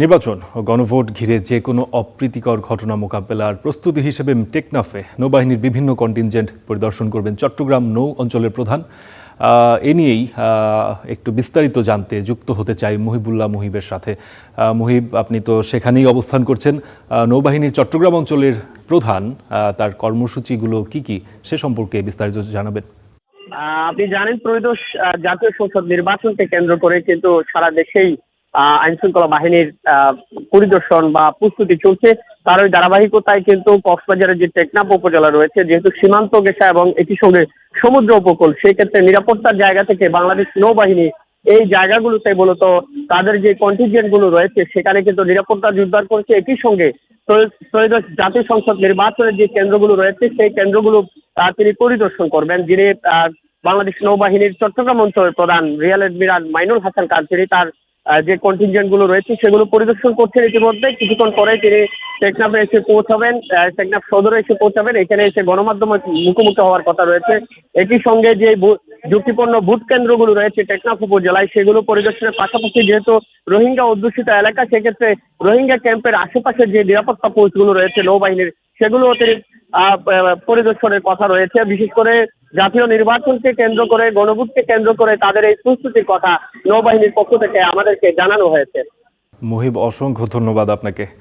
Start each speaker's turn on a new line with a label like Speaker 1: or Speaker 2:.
Speaker 1: নির্বাচন ও গণভোট ঘিরে যে কোনো অপ্রীতিকর ঘটনা মোকাবেলার প্রস্তুতি হিসেবে টেকনাফে নৌবাহিনীর বিভিন্ন কন্টিনজেন্ট পরিদর্শন করবেন চট্টগ্রাম নৌ অঞ্চলের প্রধান। এ নিয়েই একটু বিস্তারিত জানতে যুক্ত হতে চাই মুহিবুল্লাহ মুহিবের সাথে। মুহিব, আপনি তো সেখানেই অবস্থান করছেন। নৌবাহিনীর চট্টগ্রাম অঞ্চলের প্রধান, তার কর্মসূচিগুলো কি সে সম্পর্কে বিস্তারিত জানাবেন।
Speaker 2: আপনি জানেন ত্রয়োদশ জাতীয় সংসদ নির্বাচনকে কেন্দ্র করে কিন্তু সারা দেশেই আইন শৃঙ্খলা বাহিনীর পরিদর্শন বা প্রস্তুতি চলছে। তার ওই ধারাবাহিকতায় কিন্তু কক্সবাজারের যে টেকনাফ উপজেলা রয়েছে, যেহেতু সীমান্ত ঘেঁষা এবং একই সঙ্গে সমুদ্র উপকূল, সেই ক্ষেত্রে নিরাপত্তার জায়গা থেকে বাংলাদেশ নৌবাহিনী এই জায়গাগুলোতে মূলত তাদের যে কন্টিনজেন্ট গুলো রয়েছে সেখানে কিন্তু নিরাপত্তা জোরদার করছে। একই সঙ্গে ত্রয়োদশ জাতীয় সংসদ নির্বাচনের যে কেন্দ্রগুলো রয়েছে সেই কেন্দ্রগুলো তিনি পরিদর্শন করবেন। যিনি বাংলাদেশ নৌবাহিনীর চট্টগ্রাম অঞ্চলের প্রধান রিয়ার এডমিরাল মাইনুল হাসান খান, তিনি তার যে কন্টিনজেন্ট গুলো রয়েছে সেগুলো পরিদর্শন করছেন। ইতিমধ্যে কিছুক্ষণ পরে তিনি টেকনাফে এসে পৌঁছাবেন, টেকনাফ সদরে এসে পৌঁছাবেন। এখানে এসে গণমাধ্যমের মুখোমুখি হওয়ার কথা রয়েছে। একই সঙ্গে যে ঝুঁকিপূর্ণ ভোট কেন্দ্রগুলো রয়েছে টেকনাফ উপজেলায় সেগুলো পরিদর্শনের পাশাপাশি যেহেতু রোহিঙ্গা অধ্যুষিত এলাকা, সেক্ষেত্রে রোহিঙ্গা ক্যাম্পের আশেপাশে যে নিরাপত্তা পোস্টগুলো রয়েছে নৌবাহিনীর, সেগুলো তিনি পরিদর্শনের কথা রয়েছে। বিশেষ করে জাতীয় নির্বাচনকে কেন্দ্র করে, গণভোটকে কেন্দ্র করে তাদের এই প্রস্তুতির কথা নৌবাহিনীর পক্ষ থেকে আমাদেরকে জানানো হয়েছে।
Speaker 1: মুহিব, অসংখ্য ধন্যবাদ আপনাকে।